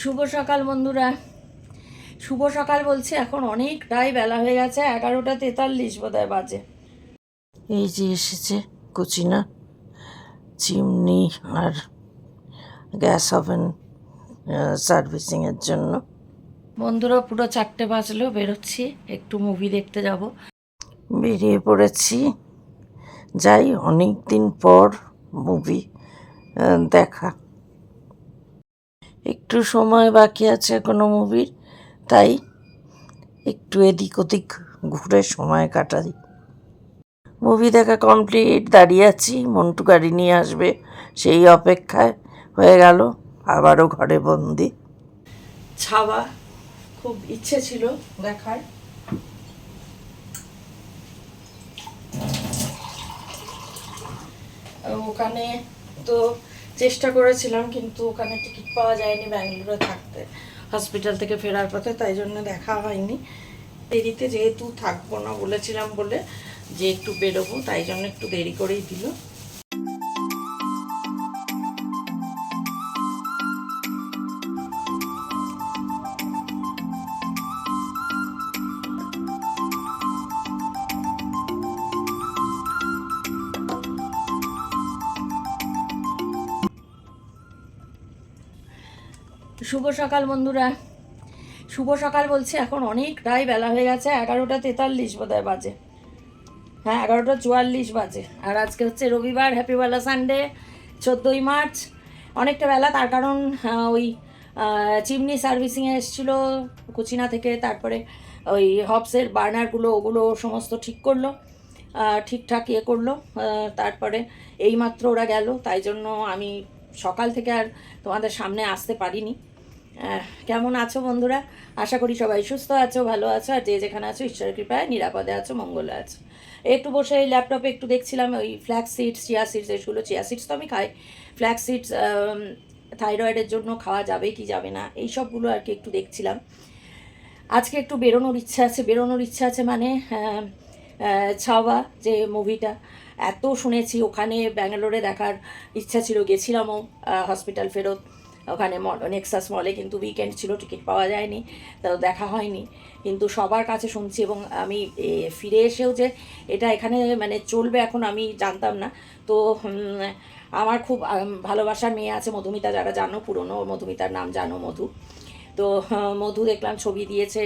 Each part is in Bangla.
শুভ সকাল বন্ধুরা। শুভ সকাল বলছি, এখন অনেকটাই বেলা হয়ে গেছে, 11:43 বোধহয় বাজে। এই যে এসেছে কুচিনা, চিমনি আর গ্যাস ওভেন সার্ভিসিংয়ের জন্য। বন্ধুরা পুরো 4টে বাজলো, বেরোচ্ছি, একটু মুভি দেখতে যাব। বেরিয়ে পড়েছি, যাই, অনেক দিন পর মুভি দেখা। একটু সময় বাকি আছে এখনো মুভির, তাই একটু এদিক ওদিক ঘুরে সময় কাটাই। মুভি দেখা কমপ্লিট, দাঁড়িয়ে আছি, মন্টু গাড়ি নিয়ে আসবে সেই অপেক্ষায়। হয়ে গেল আবারও ঘরে বন্দি। ছাওয়া খুব ইচ্ছে ছিল দেখার, ওখানে তো চেষ্টা করেছিলাম, কিন্তু ওখানে টিকিট পাওয়া যায়নি ব্যাঙ্গালোরে থাকতে, হসপিটাল থেকে ফেরার পথে, তাই জন্য দেখা হয়নি। দেরিতে যেহেতু থাকবো না বলেছিলাম বলে যে একটু বেরোবো, তাই জন্য একটু দেরি করেই দিল। শুভ সকাল বন্ধুরা। শুভ সকাল বলছি, এখন অনেকটাই বেলা হয়ে গেছে, 11:43 বোধহয় বাজে। হ্যাঁ, 11:44 বাজে। আর আজকে হচ্ছে রবিবার, হ্যাপিওয়ালা সানডে, 14ই মার্চ। অনেকটা বেলা, তার কারণ ওই চিমনি সার্ভিসিংয়ে এসেছিলো কুচিনা থেকে, তারপরে ওই হবসের বার্নারগুলো ওগুলো সমস্ত ঠিক করলো, ঠিকঠাক ইয়ে করলো। তারপরে এইমাত্র ওরা গেল, তাই জন্য আমি সকাল থেকে আর তোমাদের সামনে আসতে পারিনি। কেমন আছো বন্ধুরা? আশা করি সবাই সুস্থ আছো, ভালো আছো, আর যে যেখানে আছো ঈশ্বরের কৃপায় নিরাপদে আছো, মঙ্গলে আছো। একটু বসে এই ল্যাপটপে একটু দেখছিলাম ওই ফ্ল্যাক্স সিডস, চিয়া সিডস, এগুলো। চিয়া সিডস তো আমি খাই, ফ্ল্যাক্স সিডস থাইরয়েডের জন্য খাওয়া যাবে কি যাবে না, এই সবগুলো আর কি একটু দেখছিলাম। আজকে একটু বেরোনোর ইচ্ছা আছে মানে ছাওয়া যে মুভিটা, এত শুনেছি, ওখানে ব্যাঙ্গালোরে দেখার ইচ্ছা ছিল, গেছিলামও হসপিটাল ফেরত, ওখানে নেক্সাস মলে, কিন্তু উইকেন্ড ছিল, টিকিট পাওয়া যায়নি, তো দেখা হয়নি। কিন্তু সবার কাছে শুনছি, এবং আমি ফিরে এসেও যে এটা এখানে মানে চলবে এখন আমি জানতাম না। তো আমার খুব ভালোবাসার মেয়ে আছে মধুমিতা, যারা জানো, পুরনো মধুমিতার নাম জানো, মধু। তো মধু দেখলাম ছবি দিয়েছে,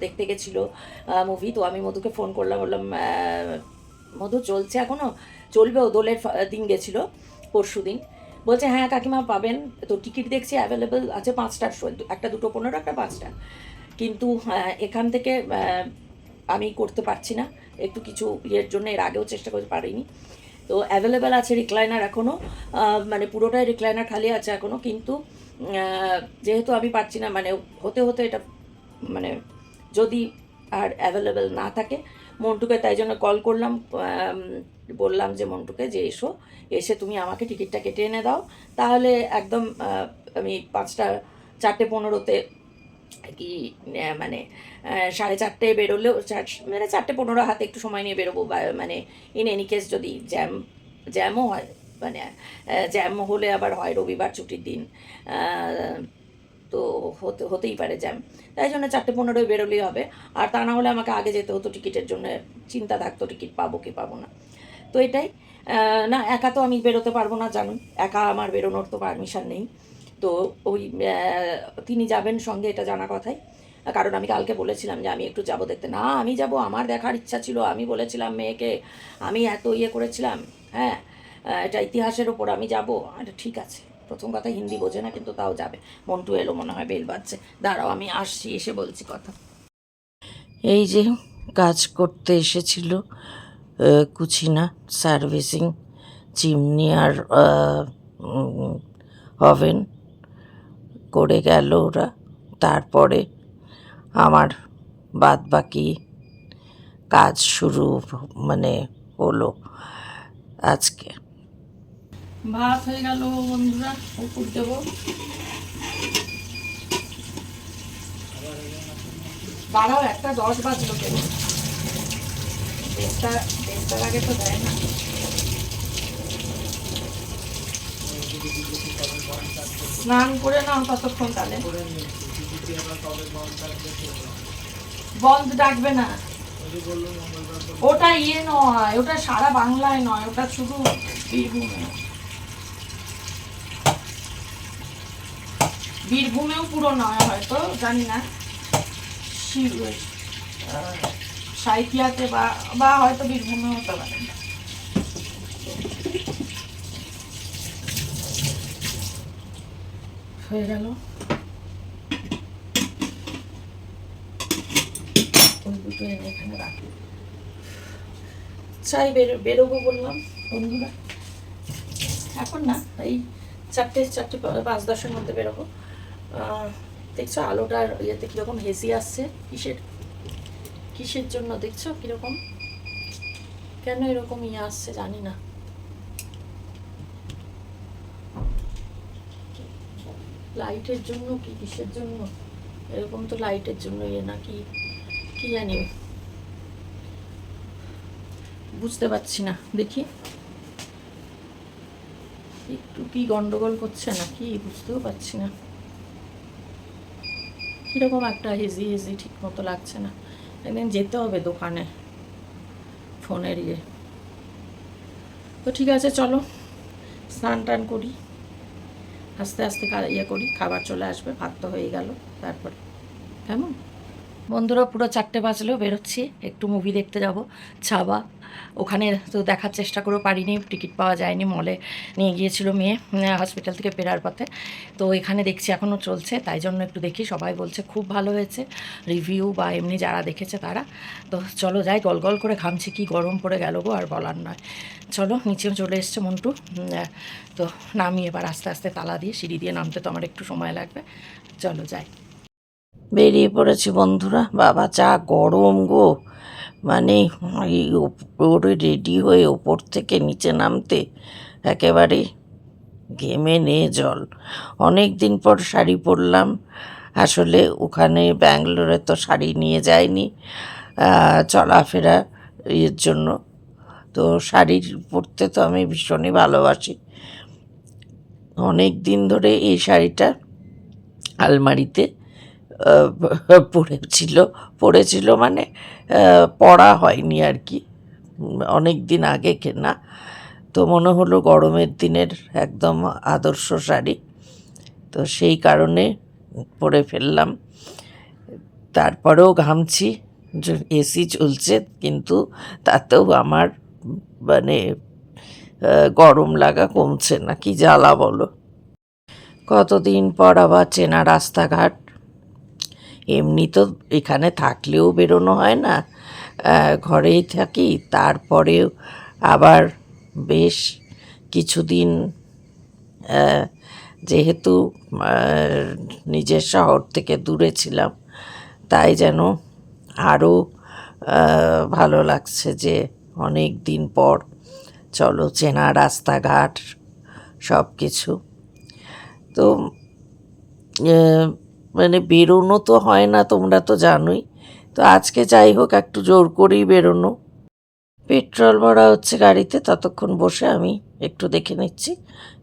দেখতে গেছিলো মুভি। তো আমি মধুকে ফোন করলাম, বললাম মধু চলছে এখনও? চলবেও, দোলের দিন গেছিলো পরশু দিন। বলছে হ্যাঁ কাকিমা পাবেন, তো টিকিট দেখছি অ্যাভেলেবেল আছে 5টার শো, একটা 2:15, একটা 5টা। কিন্তু এখান থেকে আমি করতে পারছি না, একটু কিছু ইয়ের জন্য, এর আগেও চেষ্টা করতে পারিনি। তো অ্যাভেলেবেল আছে রিক্লাইনার এখনও, মানে পুরোটাই রিক্লাইনার খালি আছে এখনও, কিন্তু যেহেতু আমি পারছি না, মানে হতে হতে এটা মানে যদি আর অ্যাভেলেবেল না থাকে, মন্টুকে তাই জন্য কল করলাম, বললাম যে মন্টুকে যে এসে তুমি আমাকে টিকিটটা কেটে এনে দাও, তাহলে একদম আমি 4:15 কি মানে 4:30 বেরোলেও, মানে 4:15 হাতে একটু সময় নিয়ে বেরোবো, মানে ইন এনি কেস যদি জ্যামও হয়, মানে জ্যাম হলে আবার হয় রবিবার ছুটির দিন, তো হতেই পারে জ্যাম, তাই জন্য 4:15 বেরোলেই হবে। আর তা না হলে আমাকে আগে যেতে হতো, টিকিটের জন্য চিন্তা থাকতো টিকিট পাবো কি পাবো না। তো এটাই, না একা তো আমি বেরোতে পারবো না, জানুন, একা আমার বেরোনোর তো পারমিশন নেই। তো ওই তিনি যাবেন সঙ্গে, এটা জানা কথাই, কারণ আমি কালকে বলেছিলাম যে আমি একটু যাবো দেখতে। না আমি যাব, আমার দেখার ইচ্ছা ছিল, আমি বলেছিলাম মেয়েকে, আমি এত ইয়ে করেছিলাম, হ্যাঁ এটা ইতিহাসের ওপর, আমি যাব। এটা ঠিক আছে, প্রথম কথা হিন্দি বোঝে না, কিন্তু তাও যাবে। মন্টু এলো মনে হয়, বেল বাজছে, দাঁড়াও আমি আসছি, এসে বলছি কথা। এই যে কাজ করতে এসেছিল কুচিনা সার্ভিসিং, চিমনি আর ওভেন করে গেল ওরা। তারপরে আমার বাদ বাকি কাজ শুরু মানে হলো আজকে। ভাত হয়ে গেল বন্ধুরা, উপর দেবো। দাঁড়াও, 1:10 বাজলো কেন, দেড়টার আগে তো দেয় না। স্নান করে নাও ততক্ষণ তাহলে। বন্ধ ডাকবে না, ওটা ইয়ে নয়, ওটা সারা বাংলায় নয়, ওটা শুধু বীরভূমে। বীরভূমেও পুরো নয় হয়তো, জানি না, সাঁইথিয়াতে বা হয়তো বীরভূমেও হতে পারে। হয়ে গেল। দুটো এনে এখানে রাখি। চাই বেরোবো বললাম বন্ধুরা, এখন না, এই 4:05-10 মধ্যে বেরোবো। দেখছো আলোটার ইয়েতে কীরকম হেসি আসছে, কিসের জন্য দেখছো কীরকম, কেন এরকম ইয়ে আসছে জানি না। লাইটের জন্য কি কিসের জন্য এরকম, তো লাইটের জন্য ইয়ে না কি জানি, বুঝতে পারছি না। দেখি একটু কি গন্ডগোল করছে না কি, বুঝতেও পারছি না। কীরকম একটা হেজি ঠিক মতো লাগছে না। একদিন যেতে হবে দোকানে ফোনের ইয়ে। তো ঠিক আছে, চলো স্নান টান করি, আস্তে আস্তে ইয়ে করি, খাবার চলে আসবে, ভাত তো হয়ে গেল তারপরে। কেমন বন্ধুরা, পুরো 4টে বাজলেও বেরোচ্ছি, একটু মুভি দেখতে যাব ছাবা। ওখানে তো দেখার চেষ্টা করেও পারিনি, টিকিট পাওয়া যায়নি, মলে নিয়ে গিয়েছিল মেয়ে হসপিটাল থেকে ফেরার পথে। তো এখানে দেখছি এখনও চলছে, তাই জন্য একটু দেখি। সবাই বলছে খুব ভালো হয়েছে, রিভিউ বা এমনি যারা দেখেছে তারা। তো চলো যাই, গল করে ঘামছি, কি গরম পড়ে গেল গো, আর বলার নয়। চলো, নিচেও চলে এসছে মন্টু, তো নামি এবার আস্তে আস্তে, তালা দিয়ে সিঁড়ি দিয়ে নামতে তো আমার একটু সময় লাগবে। চলো যাই। বেরিয়ে পড়েছি বন্ধুরা। বাবা যা গরম গো, মানে ওপরে রেডি হয়ে ওপর থেকে নিচে নামতে একেবারে ঘেমে নে জল। অনেক দিন পর শাড়ি পরলাম, আসলে ওখানে ব্যাঙ্গালোরে তো শাড়ি নিয়ে যায়নি চলাফেরা এর জন্য। তো শাড়ি পরতে তো আমি ভীষণই ভালোবাসি। অনেক দিন ধরে এই শাড়িটা আলমারিতে পড়েছিল মানে পরা হয়নি আর কি, অনেক দিন আগে কেনা। তো মনে হলো গরমের দিনের একদম আদর্শ শাড়ি, তো সেই কারণে পরে ফেললাম। তারপরেও ঘামছি, এসি চলছে, কিন্তু তাতেও আমার মানে গরম লাগা কমছে না, কি জ্বালা বলো। কতদিন পর আবার চেনা রাস্তাঘাট, এমনি তো এখানে থাকলেও বেরোনো হয় না, ঘরেই থাকি। তারপরেও আবার বেশ কিছুদিন যেহেতু নিজের শহর থেকে দূরে ছিলাম, তাই যেন আরও ভালো লাগছে যে অনেক দিন পর চলো চেনা রাস্তাঘাট সব কিছু। তো মানে বেরোনো তো হয় না, তোমরা তো জানোই। তো আজকে যাই হোক একটু জোর করেই বেরোনো। পেট্রোল ভরা হচ্ছে গাড়িতে, ততক্ষণ বসে আমি একটু দেখে নিচ্ছি।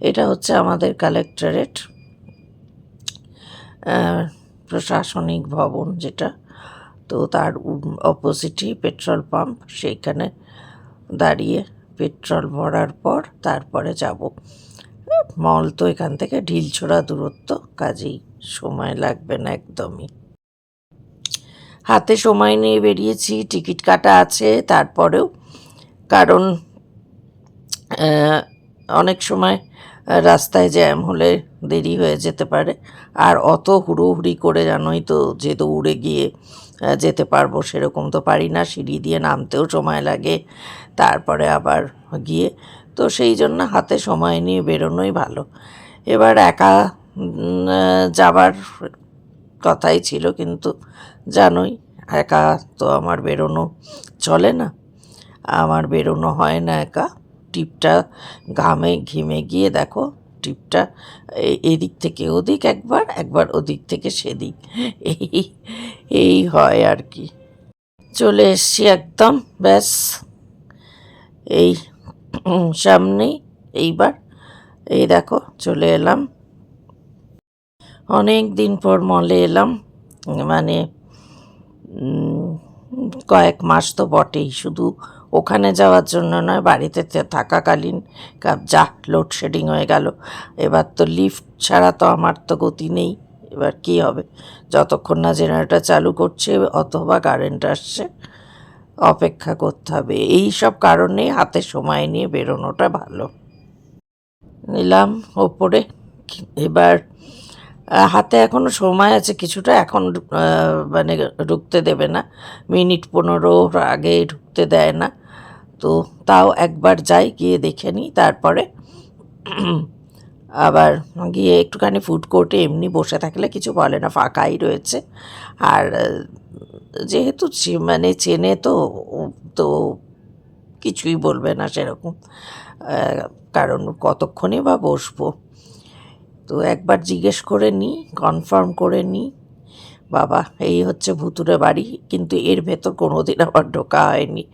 এটা হচ্ছে আমাদের কালেক্টরেট, প্রশাসনিক ভবন যেটা, তো তার অপোজিটই পেট্রোল পাম্প। সেইখানে দাঁড়িয়ে পেট্রোল ভরার পর তারপরে যাব মল। তো এখান থেকে ঢিলছোড়া দূরত্ব, কাজেই সময় লাগবে না একদমই। হাতে সময় নিয়ে বেরিয়েছি, টিকিট কাটা আছে তারপরেও, কারণ অনেক সময় রাস্তায় জ্যাম হলে দেরি হয়ে যেতে পারে। আর অত হুড়োহুড়ি করে জানোই তো যে দৌড়ে গিয়ে যেতে পারবো সেরকম তো পারি না, সিঁড়ি দিয়ে নামতেও সময় লাগে, তারপরে আবার গিয়ে, তো সেই জন্য হাতে সময় নিয়ে বেরোনোই ভালো। এবার একা যাবার কথাই ছিল, কিন্তু জানোই একা তো আমার বেরোনো চলে না, আমার বেরোনো হয় না একা। টিপটা ঘামে ঘেমে গিয়ে দেখো, টিপটা এদিক থেকে ওদিক, একবার ওদিক থেকে সেদিক, এই হয় আর কি। চলে এসছি একদম, ব্যাস এই সামনেই। এইবার এই দেখো চলে এলাম, অনেক দিন পর মলে এলাম, মানে কয়েক মাস তো বটেই, শুধু ওখানে যাওয়ার জন্য নয়, বাড়িতে থাকাকালীন যা লোডশেডিং হয়ে গেল। এবার তো লিফট ছাড়া তো আমার তো গতি নেই, এবার কি হবে, যতক্ষণ না জেনারেটর চালু করছে অথবা কারেন্ট আসছে অপেক্ষা করতে হবে। এই সব কারণে হাতে সময় নিয়ে বেরোনোটা ভালো। নিলাম ওপরে, এবার হাতে এখনও সময় আছে কিছুটা, এখন মানে ঢুকতে দেবে না, মিনিট 15 আগে ঢুকতে দেয় না, তো তাও একবার যাই, গিয়ে দেখে নিই, তারপরে আবার গিয়ে একটুখানি ফুড কোর্টে এমনি বসে থাকলে কিছু বলে না, ফাঁকাই রয়েছে। আর যেহেতু মানে চেনে তো, তো কিছুই বলবে না সেরকম, কারণ কতক্ষণই বা বসবো। তো একবার জিজ্ঞেস করে নিই, কনফার্ম করে নিই। বাবা, এই হচ্ছে ভুতুরে বাড়ি, কিন্তু এর ভেতর কোনো দিন আমার ঢোকা হয়নি,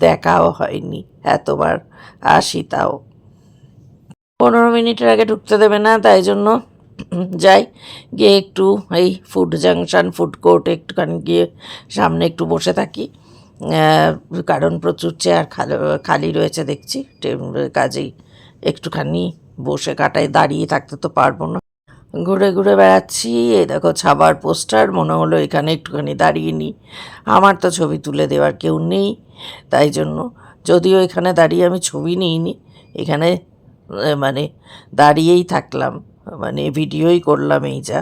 দেখাও হয়নি, এতবার আসি তাও 15 মিনিটের আগে ঢুকতে দেবে না, তাই জন্য যাই, গিয়ে একটু এই ফুড জাংশন ফুড কোর্টে একটুখানি গিয়ে সামনে একটু বসে থাকি, কারণ প্রচুর চেয়ার খালি রয়েছে দেখছি, কাজেই একটুখানি বসে কাটাই, দাঁড়িয়ে থাকতে তো পারবো না। ঘুরে ঘুরে বেড়াচ্ছি, এই দেখো ছাবার পোস্টার, মনে হলো এখানে একটুখানি দাঁড়িয়ে নিই। আমার তো ছবি তুলে দেওয়ার কেউ নেই, তাই জন্য যদিও এখানে দাঁড়িয়ে আমি ছবি নিইনি, এখানে মানে দাঁড়িয়েই থাকলাম, মানে ভিডিওই করলাম এই যা।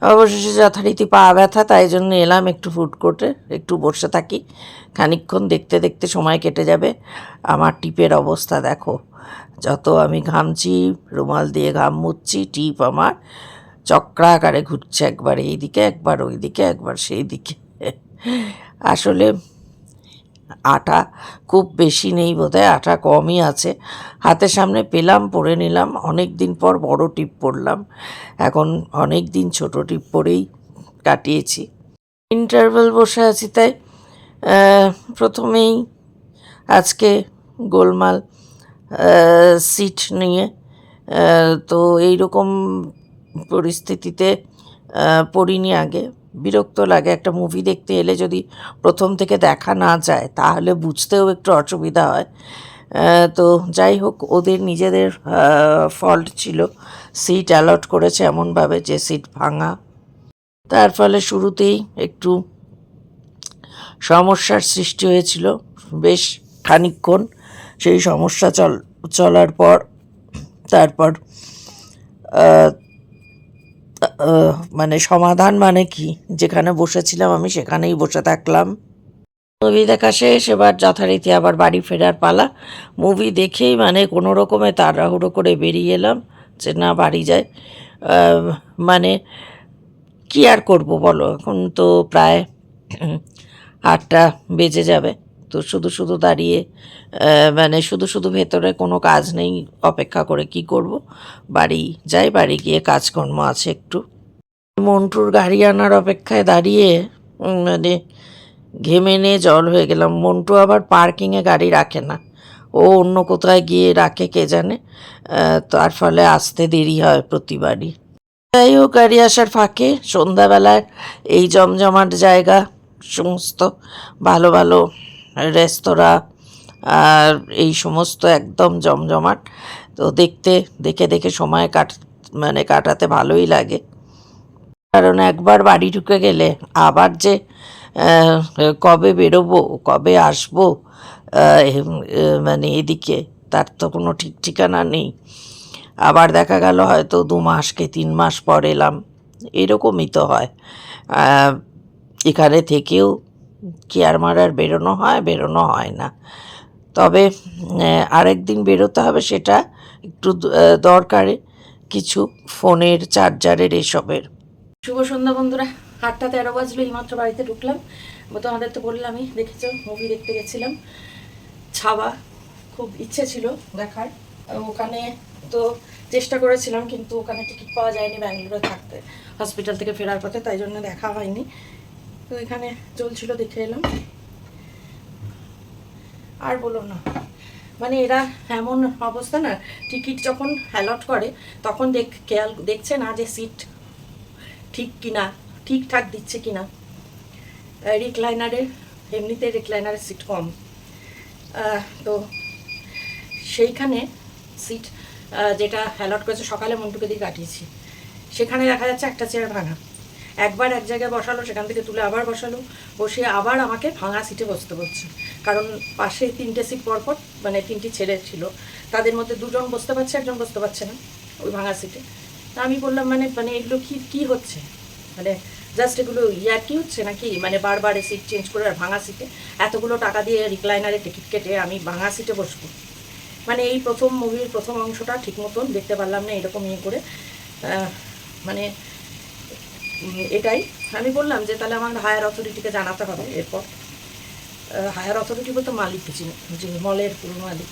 অবশেষে যথারীতি পা ব্যথা, তাই জন্য এলাম একটু ফুড কোর্টে, একটু বসে থাকি, খানিকক্ষণ দেখতে দেখতে সময় কেটে যাবে। আমার টিপের অবস্থা দেখো, যত আমি ঘামছি, রুমাল দিয়ে ঘাম মুছছি, টিপ আমার চক্রাকারে ঘুরছে, একবার এই দিকে একবার ওই দিকে একবার সেই দিকে। আসলে আটা খুব বেশি নেই বোধহয়, আটা কমই আছে, হাতের সামনে পেলাম, পরে নিলাম, অনেক দিন পর বড় টিপ পরলাম, এখন অনেক দিন ছোট টিপ পরেই কাটিয়েছি। ইন্টারভেল বসে আছি তাই প্রথমেই আজকে গোলমাল সিট নিয়ে, তো এইরকম পরিস্থিতিতে পড়িনি আগে, বিরক্ত লাগে। একটা মুভি দেখতে এলে যদি প্রথম থেকে দেখা না যায় তাহলে বুঝতেও একটু অসুবিধা হয়। তো যাই হোক, ওদের নিজেদের ফল্ট ছিল, সিট অ্যালট করেছে এমনভাবে যে সিট ভাঙা, তার ফলে শুরুতেই একটু সমস্যার সৃষ্টি হয়েছিল বেশ খানিকক্ষণ। সেই সমস্যা চলার পর তারপর মানে সমাধান মানে কি, যেখানে বসেছিলাম আমি সেখানেই বসে থাকলাম। মুভি দেখা শেষ, এবার যথারীতি আবার বাড়ি ফেরার পালা। মুভি দেখেই মানে কোনো রকমে তাড়াহুড়ো করে বেরিয়ে এলাম যে না বাড়ি যায়, মানে কি আর করব বলো, এখন তো প্রায় 8টা বেজে যাবে, তো শুধু শুধু দাঁড়িয়ে মানে শুধু শুধু ভেতরে কোনো কাজ নেই, অপেক্ষা করে কি করব, বাড়ি যাই, বাড়ি গিয়ে কাজকর্ম আছে একটু। মন্টুর গাড়ি আনার অপেক্ষায় দাঁড়িয়ে মানে ঘেমে নিয়ে জল হয়ে গেলাম। মন্টু আবার পার্কিংয়ে গাড়ি রাখে না, ও অন্য কোথায় গিয়ে রাখে কে জানে, তার ফলে আসতে দেরি হয় প্রতিবারই। যাই হোক, গাড়ি আসার ফাঁকে সন্ধ্যাবেলায় এই জমজমাট জায়গা, সমস্ত ভালো ভালো রেস্তোরাঁ আর এই সমস্ত একদম জমজমাট, তো দেখে দেখে সময় মানে কাটাতে ভালোই লাগে, কারণ একবার বাড়ি ঢুকে গেলে আবার যে কবে বেরোবো কবে আসবো মানে এদিকে, তার তো কোনো ঠিক ঠিকানা নেই। আবার দেখা গেল হয়তো 2 মাস কি 3 মাস পর এলাম, এরকমই তো হয়। এখানে থেকেও কি আর মারার বেরোনো হয় না। তবে আরেক দিন বেরোতে হবে, সেটা একটু দরকারে কিছু ফোনের চার্জারের এসবের। শুভ সন্ধ্যা বন্ধুরা, 8টা 13 বাজলো, এইমাত্র বাড়িতে ঢুকলাম। তোমাদের তো বললামই, দেখেছো মুভি দেখতে গেছিলাম ছাবা, খুব ইচ্ছে ছিল দেখার, ওখানে তো চেষ্টা করেছিলাম, কিন্তু ওখানে টিকিট পাওয়া যায়নি ব্যাঙ্গালোরে থাকতে, হসপিটাল থেকে ফেরার পথে, তাই জন্য দেখা হয়নি। তো এখানে চলছিল, দেখে এলাম। আর বলো না, মানে এরা এমন অবস্থা না, টিকিট যখন অ্যালট করে তখন দেখছে না যে সিট ঠিক কিনা, ঠিকঠাক দিচ্ছে কিনা। রিক্লাইনারে এমনিতে রিক্লাইনারের সিট কম, তো সেইখানে সিট যেটা অ্যালট করেছে, সকালে মন্টুকে দিয়ে কাটিয়েছি, সেখানে দেখা যাচ্ছে একটা চেয়ার ভাঙা। একবার এক জায়গায় বসালো, সেখান থেকে তুলে আবার বসালো, বসিয়ে আবার আমাকে ভাঙা সিটে বসতে বলছে। কারণ পাশে 3টে সিট পরপর, মানে 3টি ছেলে ছিল, তাদের মধ্যে 2জন বসতে পারছে, একজন বসতে পারছে না ওই ভাঙা সিটে। তা আমি বললাম মানে মানে এগুলো কি হচ্ছে, মানে জাস্ট এগুলো ইয়ার কি হচ্ছে নাকি, মানে বারবার সিট চেঞ্জ করে আর ভাঙা সিটে এতগুলো টাকা দিয়ে রিক্লাইনারে টিকিট কেটে আমি ভাঙা সিটে বসবো। মানে এই প্রথম মুভির প্রথম অংশটা ঠিক মতন দেখতে পারলাম না, এরকম ইয়ে করে। মানে এটাই আমি বললাম যে তাহলে আমার হায়ার অথরিটিকে জানাতে হবে। এরপর হায়ার অথরিটি বলতে মালিক কিছু, যে মলের পুরো মালিক।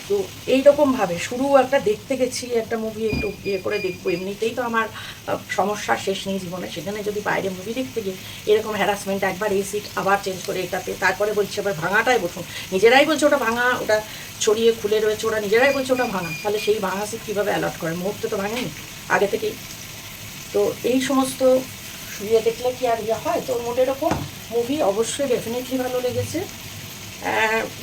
তো এইরকমভাবে শুরু একটা দেখতে গেছি একটা মুভি, একটু ইয়ে করে দেখবো, এমনিতেই তো আমার সমস্যা শেষ নেই জীবনে, সেখানে যদি বাইরে মুভি দেখতে গিয়ে এরকম হ্যারাসমেন্ট, একবার এই সিট আবার চেঞ্জ করে এটাতে, তারপরে বলছে আবার ভাঙাটাই বসুন, নিজেরাই বলছে ওটা ভাঙা, ওটা ছড়িয়ে খুলে রয়েছে, ওরা নিজেরাই বলছে ওটা ভাঙা, তাহলে সেই ভাঙা সিট কীভাবে অ্যালট করে, মুহূর্তে তো ভাঙেনি আগে থেকেই। তো এই সমস্ত শুয়ে দেখলে কি আর ইয়ে হয়। তো মোটের ওপর মুভি অবশ্যই ডেফিনেটলি ভালো লেগেছে।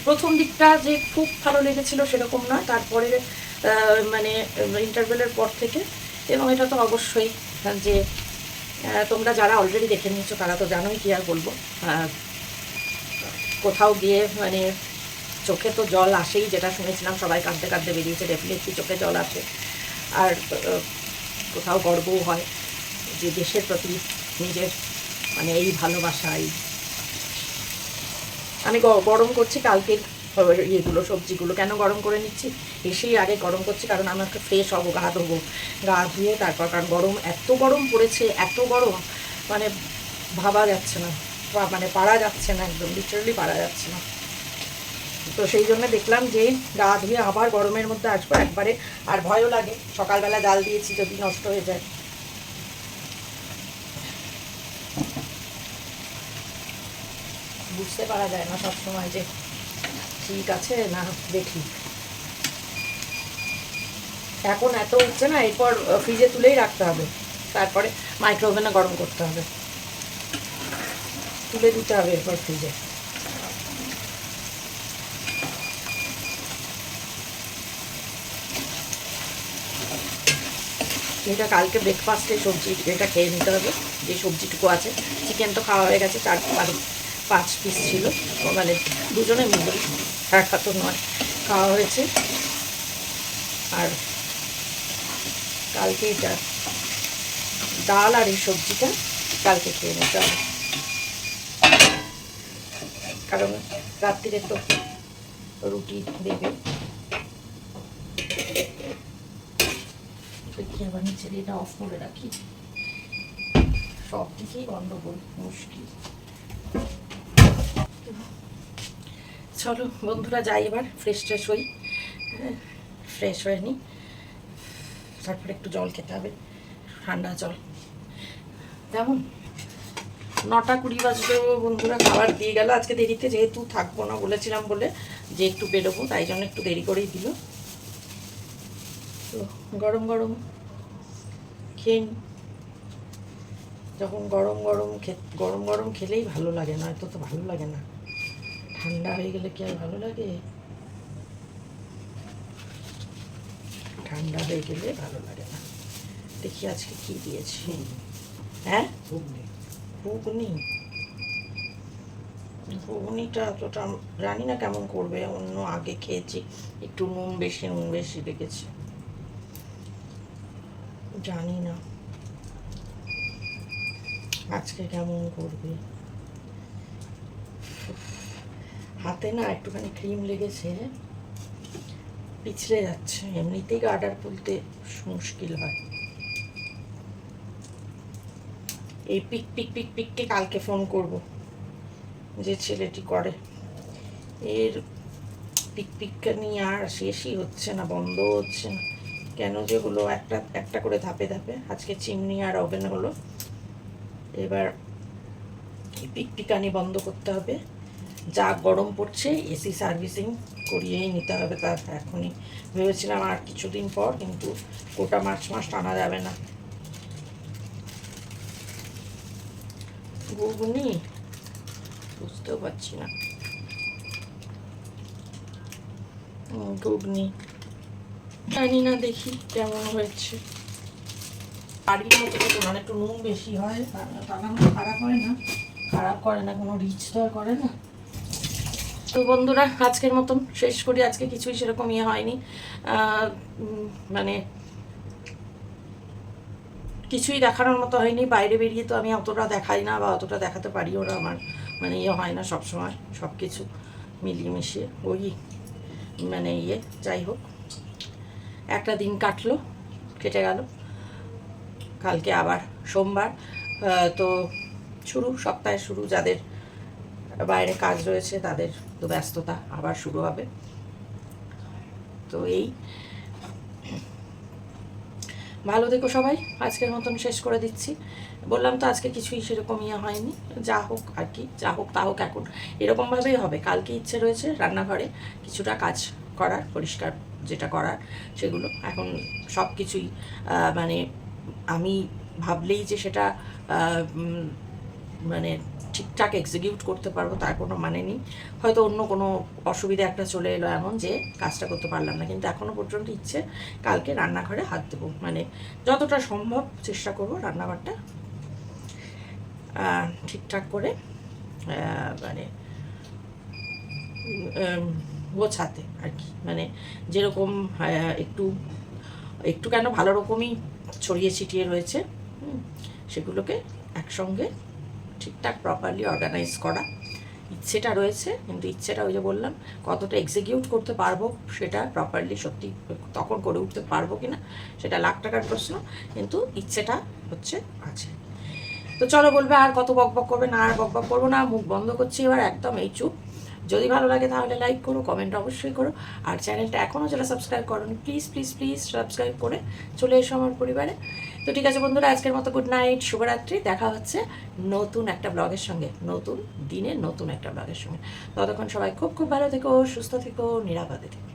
প্রথম দিকটা যে খুব ভালো লেগেছিল সেরকম না, তারপরে মানে ইন্টারভেলের পর থেকে, এবং এটা তো অবশ্যই যে তোমরা যারা অলরেডি দেখে নিয়েছো তারা তো জানোই, কি আর বলবো। কোথাও গিয়ে মানে চোখে তো জল আসেই, যেটা শুনেছিলাম সবাই কাঁদতে কাঁদতে বেরিয়েছে, ডেফিনেটলি চোখে জল আসে। আর কোথাও গর্বও হয় যে দেশের প্রতি নিজের মানে এই ভালোবাসা। আমি গরম করছি কালকের ইয়েগুলো, সবজিগুলো কেন গরম করে নিচ্ছি, এসেই আগে গরম করছি, কারণ আমাকে ফ্রেশ হবো, গা ধোবো, গা ধুয়ে তারপর, কারণ গরম এত গরম পড়েছে, এত গরম মানে ভাবা যাচ্ছে না, মানে পারা যাচ্ছে না, একদম লিটারালি পারা যাচ্ছে না। তো সেই জন্য দেখলাম যে গা ধুয়ে আবার গরমের মধ্যে আসবো একবারে, আর ভয়ও লাগে সকালবেলা ডাল দিয়েছি যদি নষ্ট হয়ে যায়। বুঝতে পারা যায় না সবসময় যে ঠিক আছে না। দেখি এখন এত উঠছে না, এরপর ফ্রিজে তুলেই রাখতে হবে, তারপরে মাইক্রোওভেনে গরম করতে হবে, তুলে দিতে হবে এরপর ফ্রিজে। এটা কালকে ব্রেকফাস্টে সবজি, এটা খেয়ে নিতে হবে, যে সবজিটুকু আছে। চিকেন তো খাওয়া হয়ে গেছে, 4-5 পিস ছিল, মানে দুজনে মিলে, একটা তো নয়, খাওয়া হয়েছে। আর কালকে এটা ডাল আর এই সবজিটা কালকে খেয়ে নিতে হবে, কারণ রাত্রিরে তো রুটি দেবে। দেখি আবার নিচে এটা অফ করে রাখি, সব দিকেই গন্ডগোল, মুশকিল। চলো বন্ধুরা যাই, এবার ফ্রেশ হই, ফ্রেশ হয়ে নিই, তারপরে একটু জল খেতে হবে, ঠান্ডা জল। কেমন 9:20 বাজবে বন্ধুরা, খাবার দিয়ে গেল আজকে দেরিতে, যেহেতু থাকবো না বলেছিলাম বলে যে একটু বেরোবো, তাই জন্য একটু দেরি করেই দিল। তো গরম গরম খেয়ে যখন গরম গরম খেলেই ভালো লাগে, নয়তো তো ভালো লাগে না, ঠান্ডা হয়ে গেলে কি আর ভালো লাগে, ঠান্ডা হয়ে গেলে ভালো লাগে না। দেখি আজকে কি দিয়েছি, হ্যাঁ ঘুগনিটা অতটা জানি না কেমন করবে, অন্য আগে খেয়েছি একটু নুন বেশি লেগেছে, জানি না আজকে কেমন করবে। হাতে না একটুখানি ক্রিম লেগেছে, পিছলে যাচ্ছে, এমনিতেই গার্ডার খুলতে মুশকিল হয়। এই পিককে কালকে ফোন করব, যে ছেলেটি করে, এর পিককে নিয়ে আর শেষই হচ্ছে না, বন্ধ হচ্ছে না কেন যে হলো, একটা করে ধাপে আজকে চিমনি আর ওভেন হলো, এবার এই পিকপিকানি বন্ধ করতে হবে। যা গরম পড়ছে এসি সার্ভিসিং করিয়েই নিতে হবে। তার এখনই ভেবেছিলাম আর কিছুদিন পর, কিন্তু গোটা মার্চ মাস টানা যাবে না। ঘুগনি বুঝতেও পারছি না। ঘুগনি জানি না, দেখি কেমন হয়েছে। বাড়ির মতো তো মানে একটু নুন বেশি হয়, খারাপ হয় না, খারাপ করে না, কোনো রিচ তো আর করে না। তো বন্ধুরা আজকের মতন শেষ করি। আজকে কিছুই সেরকম ইয়ে হয়নি, মানে কিছুই দেখানোর মতো হয়নি। বাইরে বেরিয়ে তো আমি অতটা দেখাই না বা অতটা দেখাতে পারিও না, আমার মানে ইয়ে হয় না সবসময় সব কিছু মিলিয়ে মিশিয়ে। ওই মানে ইয়ে যাই হোক, একটা দিন কাটলো, কেটে গেল। কালকে আবার সোমবার, তো শুরু, সপ্তাহে শুরু। যাদের বাইরে কাজ রয়েছে তাদের তো ব্যস্ততা আবার শুরু হবে। তো এই ভালো থেকো সবাই, আজকের মতন শেষ করে দিচ্ছি। বললাম তো আজকে কিছুই সেরকম ইয়ে হয়নি, যা হোক আর কি, যা হোক তা হোক। এখন এরকমভাবেই হবে। কালকে ইচ্ছে রয়েছে রান্নাঘরে কিছুটা কাজ করার, পরিষ্কার যেটা করার সেগুলো। এখন সব কিছুই মানে আমি ভাবলেই যে সেটা মানে ঠিকঠাক এক্সিকিউট করতে পারবো তার কোনো মানে নেই। হয়তো অন্য কোনো অসুবিধা একটা চলে এলো এমন যে কাজটা করতে পারলাম না, কিন্তু এখনও পর্যন্ত ইচ্ছে কালকে রান্নাঘরে হাত দেবো। মানে যতটা সম্ভব চেষ্টা করবো রান্নাঘরটা ঠিকঠাক করে মানে গোছাতে আর কি। মানে যেরকম একটু একটু কেন ভালো রকমই ছড়িয়ে ছিটিয়ে রয়েছে, সেগুলোকে একসঙ্গে ঠিকঠাক প্রপারলি অর্গানাইজ করা ইচ্ছেটা রয়েছে। কিন্তু ইচ্ছেটা ওই যে বললাম, কতটা এক্সিকিউট করতে পারবো সেটা প্রপারলি সত্যি তখন করে উঠতে পারবো কি না সেটা লাখ টাকার প্রশ্ন, কিন্তু ইচ্ছেটা হচ্ছে আছে। তো চলো, বলবে আর কত বকবক করবে, না আর বকবক করবো না, মুখ বন্ধ করছি এবার একদম, এই চুপ। যদি ভালো লাগে তাহলে লাইক করো, কমেন্ট অবশ্যই করো, আর চ্যানেলটা এখনও যারা সাবস্ক্রাইব করোনি প্লিজ প্লিজ প্লিজ সাবস্ক্রাইব করে চলে এসো আমার পরিবারে। তো ঠিক আছে বন্ধুরা, আজকের মতো গুড নাইট, শুভরাত্রি। দেখা হচ্ছে নতুন একটা ব্লগের সঙ্গে, নতুন দিনে নতুন একটা ব্লগের সঙ্গে। ততক্ষণ সবাই খুব খুব ভালো থেকো, সুস্থ থেকো, নিরাপদে থেকো।